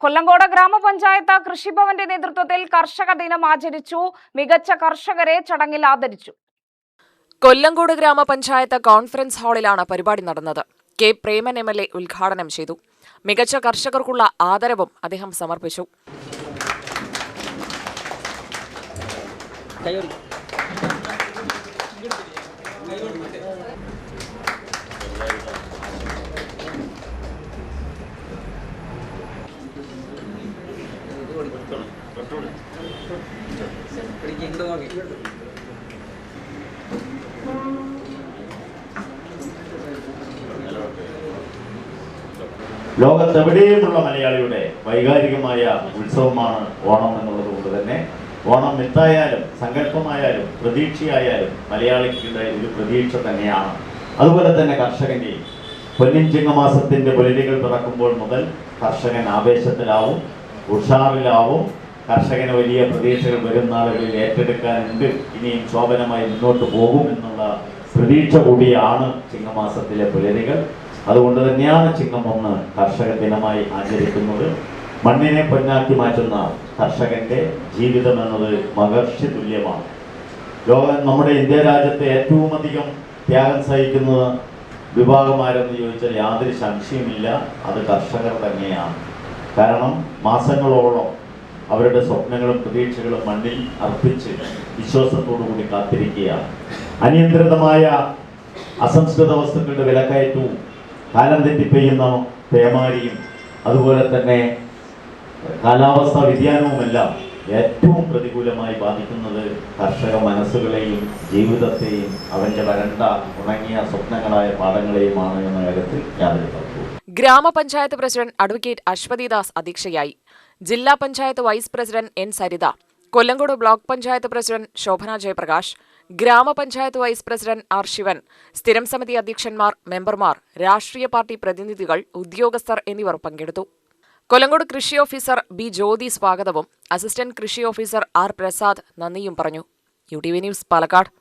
കൊല്ലങ്കോട് ഗ്രാമപഞ്ചായത്ത് കൃഷിഭവന്റെ നേതൃത്വത്തിൽ കർഷക ദിനം ആചരിച്ചു. മികച്ച കർഷകരെ ചടങ്ങിൽ ആദരിച്ചു. കൊല്ലങ്കോട് ഗ്രാമപഞ്ചായത്ത് കോൺഫറൻസ് ഹാളിലാണ് പരിപാടി നടന്നത്. കെ പ്രേമൻ MLA ഉദ്ഘാടനം ചെയ്തു. മികച്ച കർഷകർക്കുള്ള ആദരവും അദ്ദേഹം സമർപ്പിച്ചു. ലോകത്തെവിടെയുമുള്ള മലയാളിയുടെ വൈകാരികമായ ഉത്സവമാണ് ഓണം എന്നുള്ളത് കൊണ്ട് തന്നെ ഓണം മിത്തായാലും സങ്കല്പമായാലും പ്രതീക്ഷയായാലും മലയാളികളുടെ ഒരു പ്രതീക്ഷ തന്നെയാണ്. അതുപോലെ തന്നെ കർഷകന്റെയും പൊന്നിൻ ചിങ്ങമാസത്തിന്റെ പുലരികൾ പിറക്കുമ്പോൾ മുതൽ കർഷകൻ ആവേശത്തിലാവും, ഉഷാറിലാവും. കർഷകന് വലിയ പ്രതീക്ഷകൾ വരും നാളുകളിൽ ഏറ്റെടുക്കാനുണ്ട്, ഇനിയും ശോഭനമായി മുന്നോട്ട് പോകും എന്നുള്ള പ്രതീക്ഷ കൂടിയാണ് ചിങ്ങമാസത്തിലെ പുലരികൾ. അതുകൊണ്ട് തന്നെയാണ് ചിങ്ങം 1 കർഷക ദിനമായി ആചരിക്കുന്നത്. മണ്ണിനെ പൊന്നാക്കി മാറ്റുന്ന കർഷകന്റെ ജീവിതം എന്നത് മഹർഷി തുല്യമാണ്. നമ്മുടെ ഇന്ത്യ രാജ്യത്തെ ഏറ്റവും അധികം ത്യാഗം സഹിക്കുന്ന വിഭാഗമാരെന്ന് ചോദിച്ചാൽ യാതൊരു സംശയമില്ല, അത് കർഷകർ തന്നെയാണ്. കാരണം മാസങ്ങളോളം അവരുടെ സ്വപ്നങ്ങളും പ്രതീക്ഷകളും മണ്ണിൽ അർപ്പിച്ച് വിശ്വാസത്തോടു കൂടി കാത്തിരിക്കുകയാണ്. അനിയന്ത്രിതമായ അസംസ്കൃത വസ്തുക്കളുടെ വിലക്കയറ്റവും കാലം തെറ്റിപ്പെയ്യുന്ന പേമാരിയും അതുപോലെ തന്നെ കാലാവസ്ഥാ വ്യതിയാനവുമെല്ലാം ഏറ്റവും പ്രതികൂലമായി ബാധിക്കുന്നത് കർഷക മനസ്സുകളെയും ജീവിതത്തെയും അവന്റെ വരണ്ട ഉണങ്ങിയ സ്വപ്നങ്ങളായ പാഠങ്ങളെയുമാണ് എന്ന കാര്യത്തിൽ യാതൊരു തർക്കവും. ഗ്രാമപഞ്ചായത്ത് പ്രസിഡന്റ് അഡ്വക്കേറ്റ് അശ്വതി ദാസ് അധ്യക്ഷയായി. ജില്ലാ panchayat vice president N Saritha, Kollengode block panchayat president Shobhana Jayaprakash, ഗ്രാമപഞ്ചായത്ത് വൈസ് പ്രസിഡന്റ് R ശിവൻ, സ്ഥിരം സമിതി അധ്യക്ഷന്മാർ, മെമ്പർമാർ, രാഷ്ട്രീയ പാർട്ടി പ്രതിനിധികൾ, ഉദ്യോഗസ്ഥർ എന്നിവർ പങ്കെടുത്തു. കൊല്ലങ്കോട് കൃഷി ഓഫീസർ B ജ്യോതി സ്വാഗതവും അസിസ്റ്റന്റ് കൃഷി ഓഫീസർ R പ്രസാദ് നന്ദിയും പറഞ്ഞു. UTV news, Palakkad.